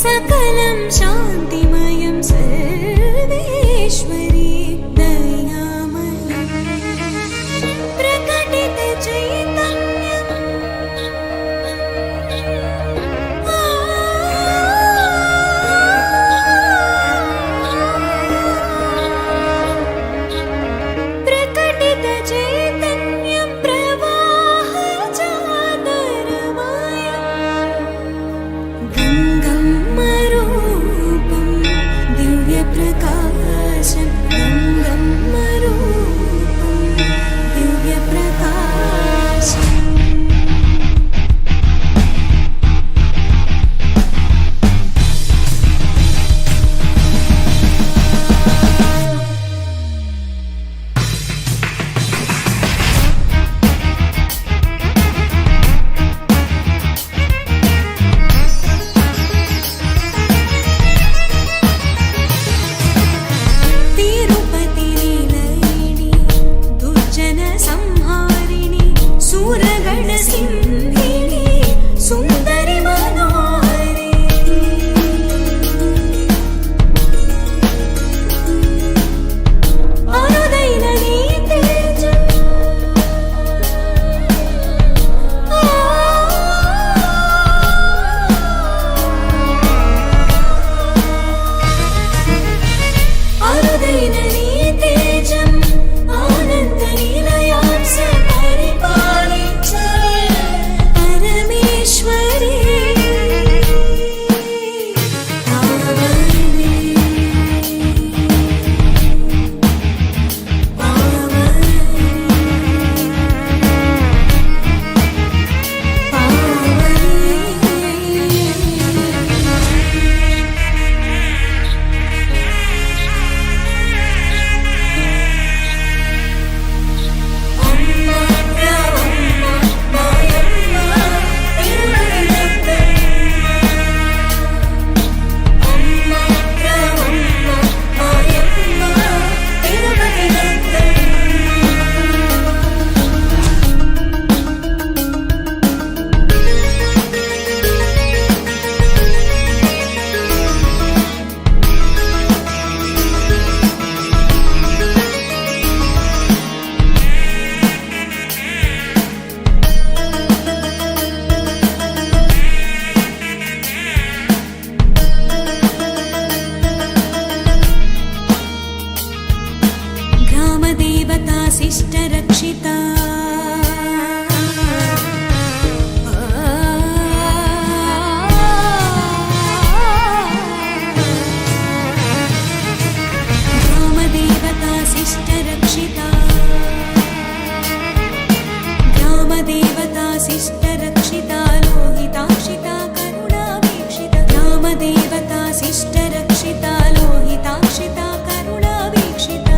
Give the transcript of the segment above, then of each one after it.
सकलं शान्तिमयं सर्वेश्वरी दयामयी प्रकटितचैतन्यम् प्रकटितचैतन्यं प्रवाहजातरमयम् गङ्गम्मरूपं दिव्यप्रकाशं गङ्गम्मरूपं दिव्यप्रकाशम् तिरुपति निलयिनी दुर्जनसंहारिणी सूरगणसिंहिनी सुन्दरि मनोहरी अनुदैननी तेजम् अनुदैननी तेजम् आनन्दनिलयां सपरिपालिच्छ परमेश्वरी पावनी ग्रामदेवता शिष्टरक्षिता ग्रामदेवता शिष्टरक्षिता ग्रामदेवता शिष्टरक्षिता लोहिताक्षिता करुणावीक्षिता ग्रामदेवता शिष्टरक्षिता लोहिताक्षिता करुणावीक्षिता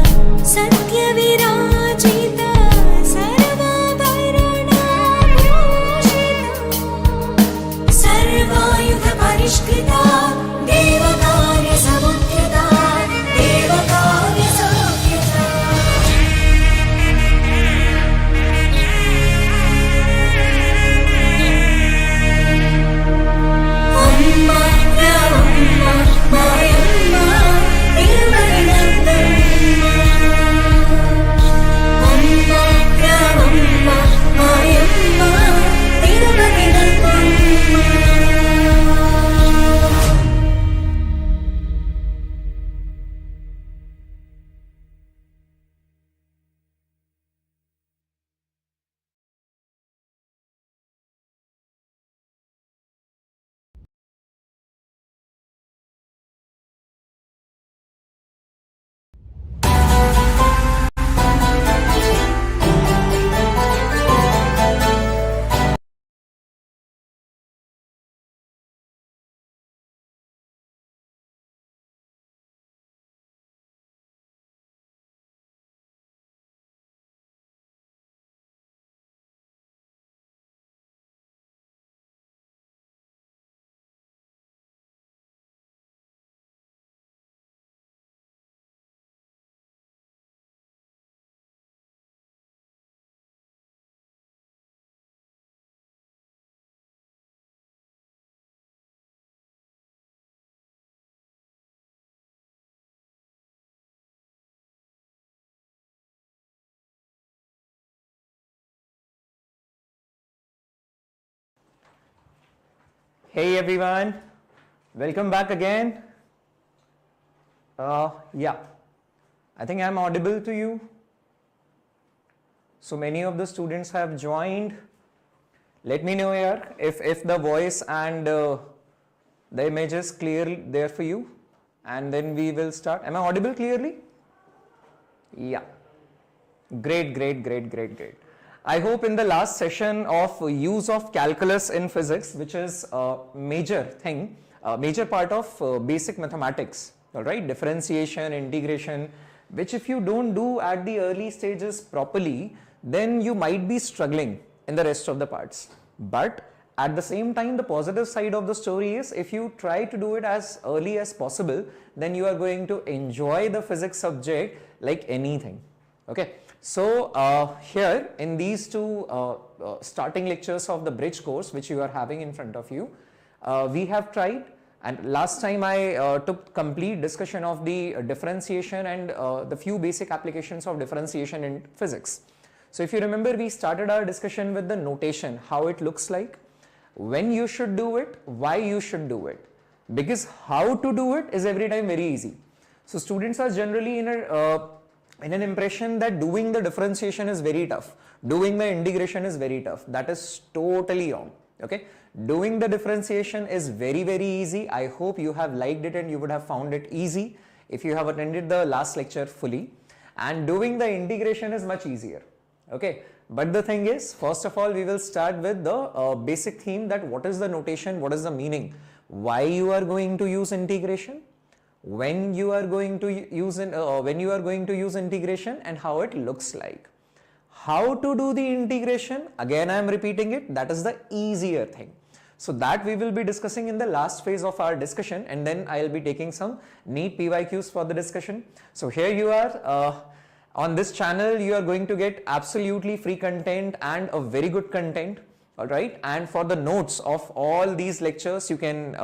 सत्यविराजिता सर्वाभरणभूषिता सर्वायुधपरिष्कृता देवकार्यसमुद्यता देवकार्यसमुद्यता अम्मा Hey everyone, welcome back again. Yeah, I think I'm audible to you. So many of the students have joined. Let me know here if the voice and the image is clear there for you, and then we will start. Am I audible clearly? Yeah. Great, great, great, great, great. I hope in the last session of use of calculus in physics, which is a major thing, a major part of basic mathematics, all right, differentiation, integration, which if you don't do at the early stages properly, then you might be struggling in the rest of the parts. But at the same time, the positive side of the story is if you try to do it as early as possible, then you are going to enjoy the physics subject like anything. Okay. So here in these two starting lectures of the bridge course which you are having in front of you, we have tried, and last time I took complete discussion of the differentiation and the few basic applications of differentiation in physics. So if you remember, we started our discussion with the notation, how it looks like, when you should do it, why you should do it, because how to do it is every time very easy. So students are generally in an impression that doing the differentiation is very tough, doing the integration is very tough. That is totally wrong. Okay, doing the differentiation is very, very easy. I hope you have liked it and you would have found it easy if you have attended the last lecture fully. And doing the integration is much easier. Okay, but the thing is, first of all, we will start with the basic theme, that what is the notation, what is the meaning, why you are going to use integration, when you are going to use integration, and how it looks like. How to do the integration, again I am repeating it, that is the easier thing. So that we will be discussing in the last phase of our discussion, and then I will be taking some neat PYQs for the discussion. So here you are, on this channel you are going to get absolutely free content and a very good content. Alright, and for the notes of all these lectures, you can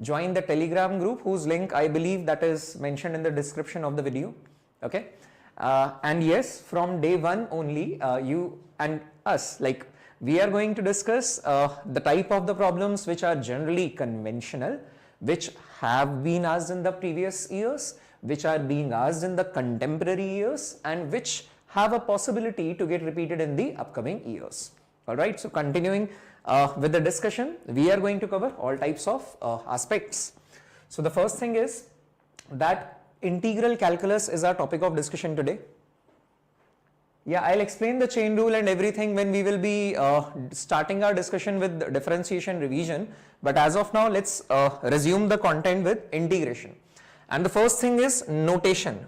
join the Telegram group, whose link I believe that is mentioned in the description of the video. Okay, and yes, from day one only, you and us, like, we are going to discuss the type of the problems which are generally conventional, which have been asked in the previous years, which are being asked in the contemporary years, and which have a possibility to get repeated in the upcoming years. Alright, so continuing with the discussion, we are going to cover all types of aspects. So the first thing is that integral calculus is our topic of discussion today. Yeah, I'll explain the chain rule and everything when we will be starting our discussion with differentiation revision. But as of now, let's resume the content with integration. And the first thing is notation.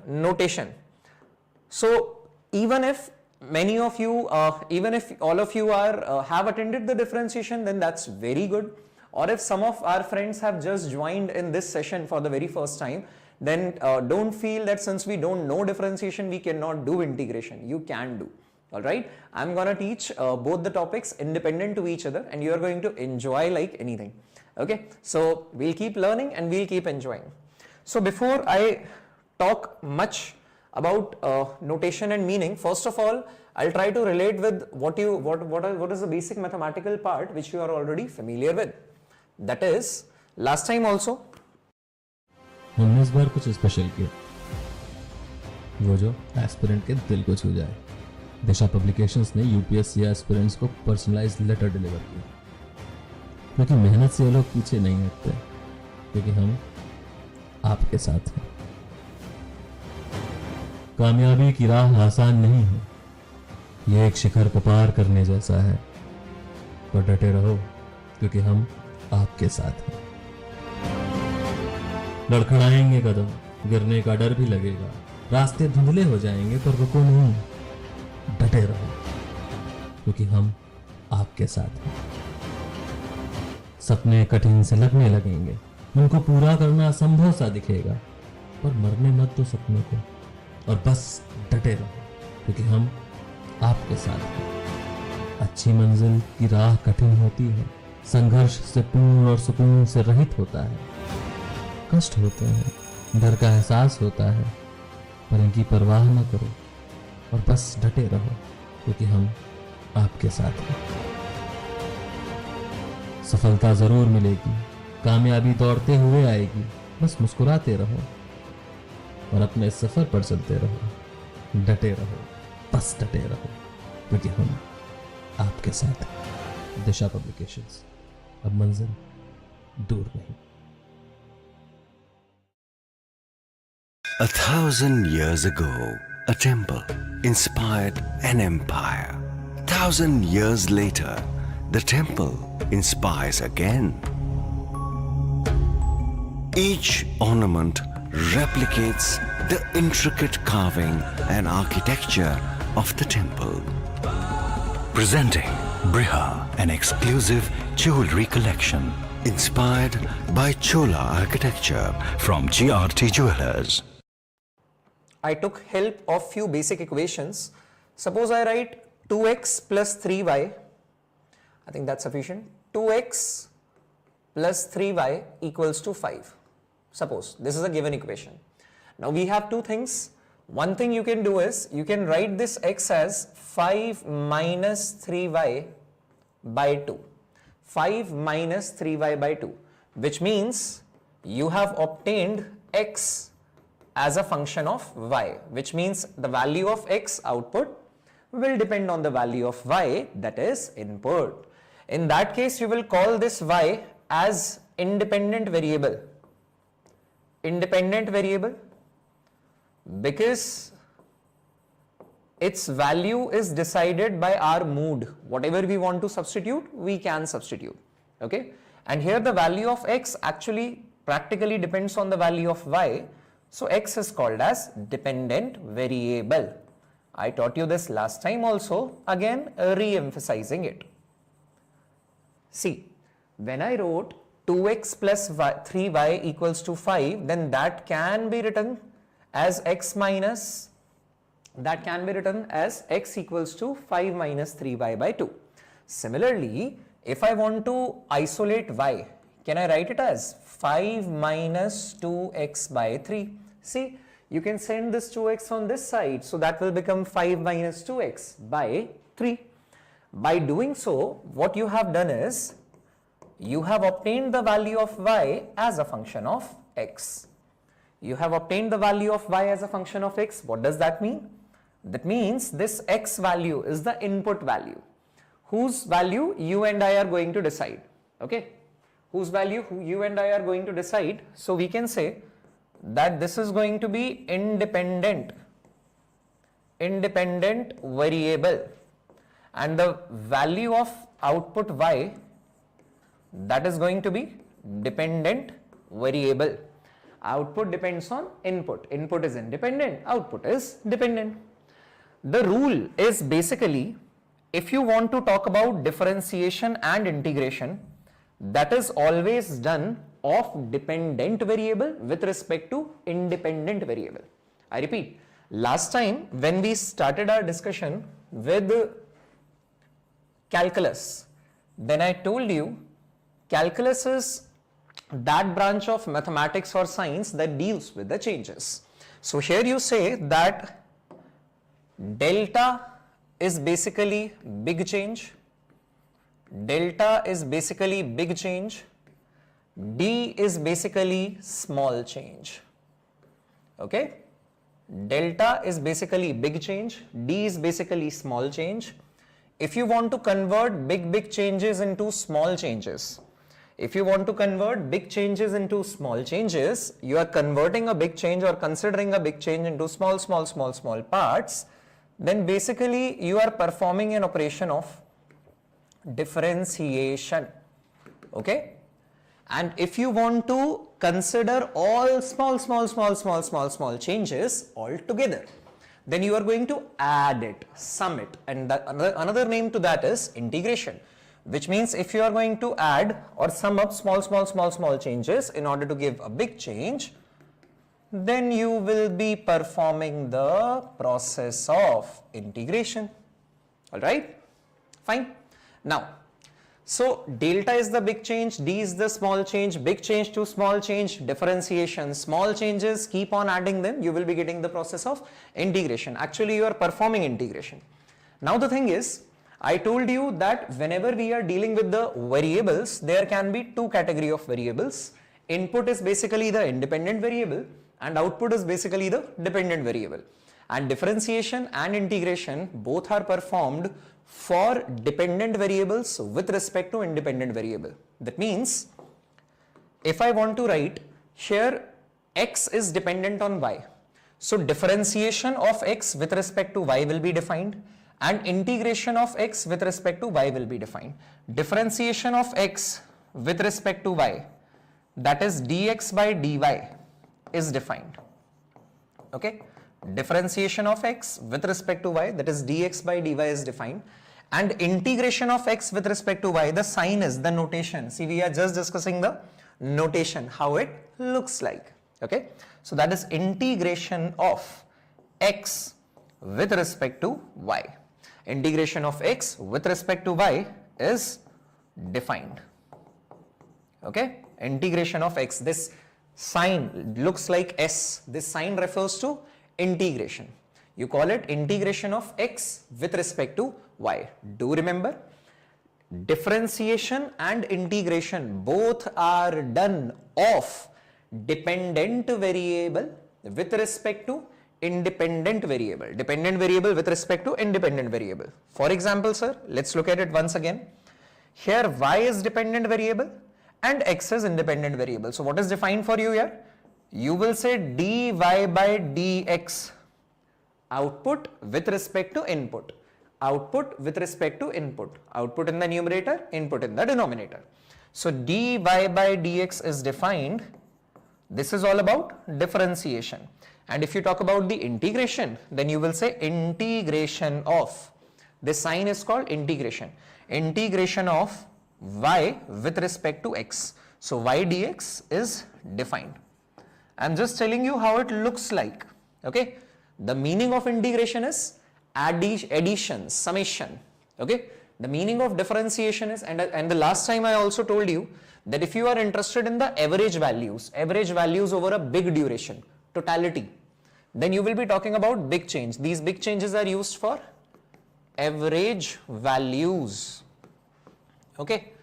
So even if many of you, even if all of you are have attended the differentiation, then that's very good. Or if some of our friends have just joined in this session for the very first time, then don't feel that since we don't know differentiation, we cannot do integration. You can do. Alright, I'm gonna teach both the topics independent to each other, and you are going to enjoy like anything. Okay, so we'll keep learning and we'll keep enjoying. So before I talk much about notation and meaning, first of all, I'll try to relate with what is the basic mathematical part which you are already familiar with. That is, last time also हमने इस बार कुछ special किया, वो जो aspirant के दिल को छू जाए। दिशा पब्लिकेशंस ने यूपीएससी एस्पिरेंट्स को पर्सनलाइज्ड लेटर डिलीवर किया, क्योंकि मेहनत से ये लोग पीछे नहीं हटते, क्योंकि हम आपके साथ हैं। कामयाबी की राह आसान नहीं है, ये एक शिखर को पार करने जैसा है, तो डटे रहो, क्योंकि हम आपके साथ हैं। लड़खड़ाएंगे कदम, गिरने का डर भी लगेगा, रास्ते धुंधले हो जाएंगे, पर रुको नहीं, डटे रहो, क्योंकि हम आपके साथ हैं। सपने कठिन से लगने लगेंगे, उनको पूरा करना असंभव सा दिखेगा, पर मरने मत दो सपनों को, और बस डटे रहो, क्योंकि हम आपके साथ हैं। अच्छी मंजिल की राह कठिन होती है, संघर्ष से पूर्ण और सुकून से रहित होता है। कष्ट होते हैं, डर का एहसास होता है, पर इनकी परवाह न करो और बस डटे रहो, क्योंकि हम आपके साथ हैं। सफलता जरूर मिलेगी, कामयाबी दौड़ते हुए आएगी, बस मुस्कुराते रहो और अपने सफर पर चलते रहो। डटे रहो, बस डटे रहो, क्योंकि हम आपके साथ हैं। दिशा पब्लिकेशंस, अब मंजिल दूर नहीं। 1,000 years ago, a temple inspired an empire. 1,000 years later, the temple inspires again. Each ornament replicates the intricate carving and architecture of the temple. Presenting Briha, an exclusive jewelry collection inspired by Chola architecture from GRT Jewelers. I took help of few basic equations. Suppose I write 2x plus 3y. I think that's sufficient. 2x plus 3y equals to 5. Suppose this is a given equation. Now we have two things. One thing you can do is you can write this x as 5 minus 3y by 2. 5 minus 3y by 2, which means you have obtained x as a function of y, which means the value of x output will depend on the value of y, that is input. In that case, you will call this y as independent variable. Independent variable because its value is decided by our mood. Whatever we want to substitute, we can substitute. Okay, and here the value of x actually practically depends on the value of y. So x is called as dependent variable. I taught you this last time also, again re-emphasizing it. See, when I wrote 2x plus 3y equals to 5, then that can be written as x minus, that can be written as x equals to 5 minus 3y by 2. Similarly, if I want to isolate y, can I write it as 5 minus 2x by 3? See, you can send this 2x on this side, so that will become 5 minus 2x by 3. By doing so, what you have done is, you have obtained the value of y as a function of x. You have obtained the value of y as a function of x. What does that mean? That means this x value is the input value, whose value you and I are going to decide. Okay, whose value you and I are going to decide. So we can say that this is going to be independent variable, and the value of output y, that is going to be dependent variable. Output depends on input. Input is independent, output is dependent. The rule is basically, if you want to talk about differentiation and integration, that is always done of dependent variable with respect to independent variable. I repeat, last time when we started our discussion with calculus, then I told you calculus is that branch of mathematics or science that deals with the changes. So here you say that delta is basically big change, delta is basically big change, d is basically small change. Okay, delta is basically big change, d is basically small change. If you want to convert big changes into small changes, if you want to convert big changes into small changes, you are converting a big change or considering a big change into small parts, then basically you are performing an operation of differentiation. Okay, and if you want to consider all small changes all together, then you are going to add it, sum it, and another name to that is integration, which means if you are going to add or sum up small changes in order to give a big change, then you will be performing the process of integration. All right, fine. Now, so delta is the big change, d is the small change, big change to small change, differentiation, small changes, keep on adding them, you will be getting the process of integration. Actually, you are performing integration. Now the thing is, I told you that whenever we are dealing with the variables, there can be two category of variables. Input is basically the independent variable and output is basically the dependent variable. And differentiation and integration both are performed for dependent variables with respect to independent variable. That means if I want to write here x is dependent on y, so differentiation of x with respect to y will be defined and integration of x with respect to y will be defined. Differentiation of x with respect to y, that is dx by dy, is defined. Okay, differentiation of x with respect to y, that is dx by dy, is defined, and integration of x with respect to y, the sign is the notation. See, we are just discussing the notation, how it looks like. Okay, so that is integration of x with respect to y. Integration of x with respect to y is defined. Okay, integration of x, this sign looks like S, this sign refers to integration. You call it integration of x with respect to y. Do remember, differentiation and integration both are done of dependent variable with respect to independent variable, dependent variable with respect to independent variable. For example, sir, let's look at it once again. Here y is dependent variable and x is independent variable. So what is defined for you here? You will say dy by dx, output with respect to input, output with respect to input, output in the numerator, input in the denominator. So dy by dx is defined. This is all about differentiation. And if you talk about the integration, then you will say integration of, this sign is called integration, integration of y with respect to x. So y dx is defined. I'm just telling you how it looks like. Okay, the meaning of integration is addition, summation. Okay, the meaning of differentiation is, and the last time I also told you that if you are interested in the average values over a big duration, totality, then you will be talking about big change. These big changes are used for average values. Okay,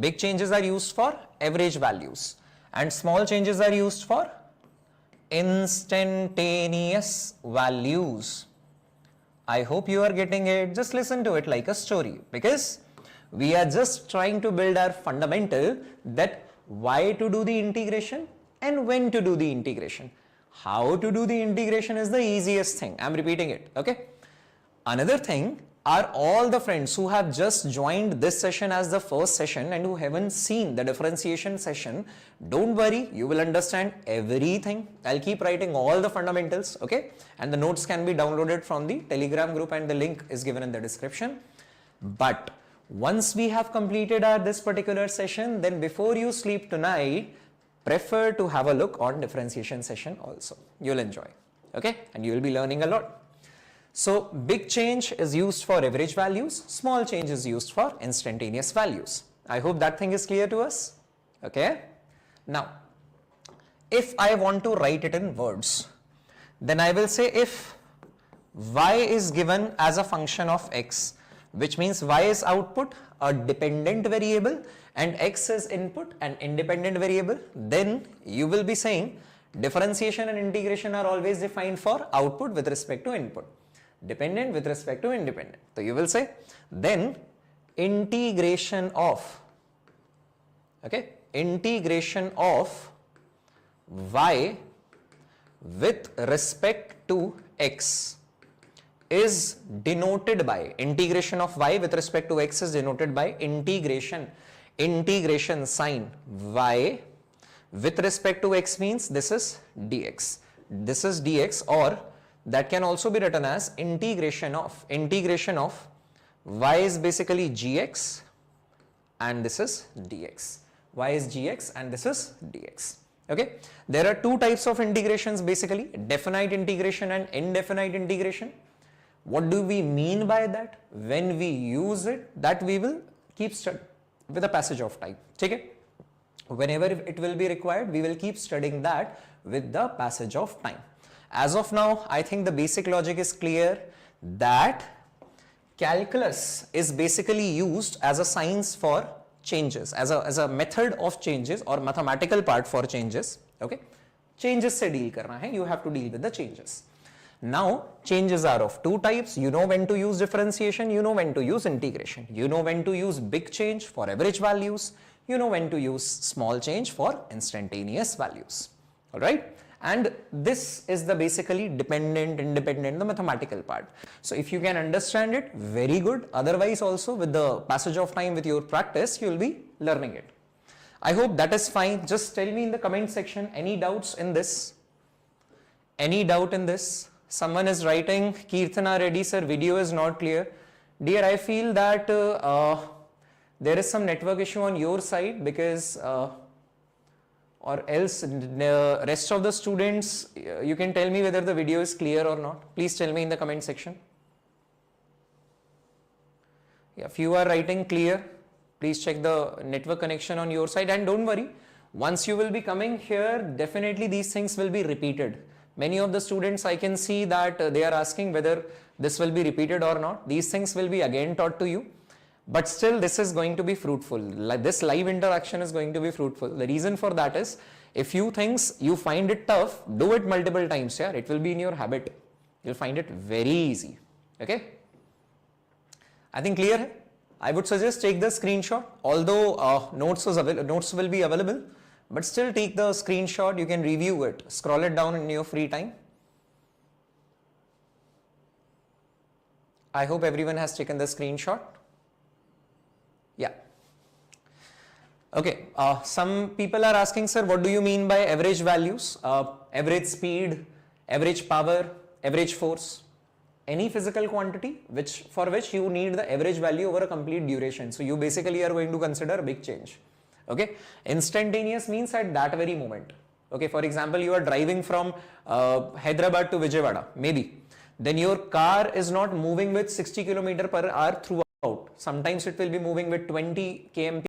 big changes are used for average values and small changes are used for instantaneous values. I hope you are getting it. Just listen to it like a story, because we are just trying to build our fundamental that why to do the integration and when to do the integration. How to do the integration is the easiest thing. I'm repeating it. Okay. Another thing are all the friends who have just joined this session as the first session and who haven't seen the differentiation session. Don't worry, you will understand everything. I'll keep writing all the fundamentals. Okay. And the notes can be downloaded from the Telegram group and the link is given in the description. But once we have completed this particular session, then before you sleep tonight, prefer to have a look on differentiation session also. You'll enjoy. Okay. And you will be learning a lot. So big change is used for average values, small change is used for instantaneous values. I hope that thing is clear to us. Okay. Now, if I want to write it in words, then I will say if y is given as a function of x, which means y is output, a dependent variable, and x is input, an independent variable, then you will be saying differentiation and integration are always defined for output with respect to input, dependent with respect to independent. So you will say then integration of, okay, integration of y with respect to x is denoted by, integration of y with respect to x is denoted by integration sign y with respect to x means this is dx. This is dx, or that can also be written as integration of y is basically gx and this is dx. Y is gx and this is dx. Okay. There are two types of integrations basically, definite integration and indefinite integration. What do we mean by that? When we use it, that we will keep studying with the passage of time. Okay? Whenever it will be required, we will keep studying that with the passage of time. As of now, I think the basic logic is clear that calculus is basically used as a science for changes, as a method of changes or mathematical part for changes. Okay, changes se deal karna hai, you have to deal with the changes. Now changes are of two types. You know when to use differentiation, you know when to use integration, you know when to use big change for average values, you know when to use small change for instantaneous values. All right, and this is the basically dependent, independent, the mathematical part. So if you can understand it, very good. Otherwise also with the passage of time, with your practice, you will be learning it. I hope that is fine. Just tell me in the comment section any doubts in this. Any doubt in this? Someone is writing, Kirtana Reddy sir, video is not clear. Dear, I feel that there is some network issue on your side, because or else rest of the students, you can tell me whether the video is clear or not. Please tell me in the comment section. Yeah, few are writing clear. Please check the network connection on your side, and don't worry, once you will be coming here, definitely these things will be repeated. Many of the students, I can see that they are asking whether this will be repeated or not. These things will be again taught to you, but still this is going to be fruitful. This live interaction is going to be fruitful. The reason for that is, if you things you find it tough, do it multiple times. Yeah, it will be in your habit. You'll find it very easy. Okay, I think clear hai? I would suggest take the screenshot, although notes will be available, but still take the screenshot. You can review it, scroll it down in your free time. I hope everyone has taken the screenshot. Yeah. Okay, some people are asking, sir, what do you mean by average values? Average speed, average power, average force. Any physical quantity for which you need the average value over a complete duration. So you basically are going to consider a big change. Okay, instantaneous means at that very moment. Okay, for example, you are driving from Hyderabad to Vijayawada, maybe. Then your car is not moving with 60 km/h throughout. Sometimes it will be moving with 20 km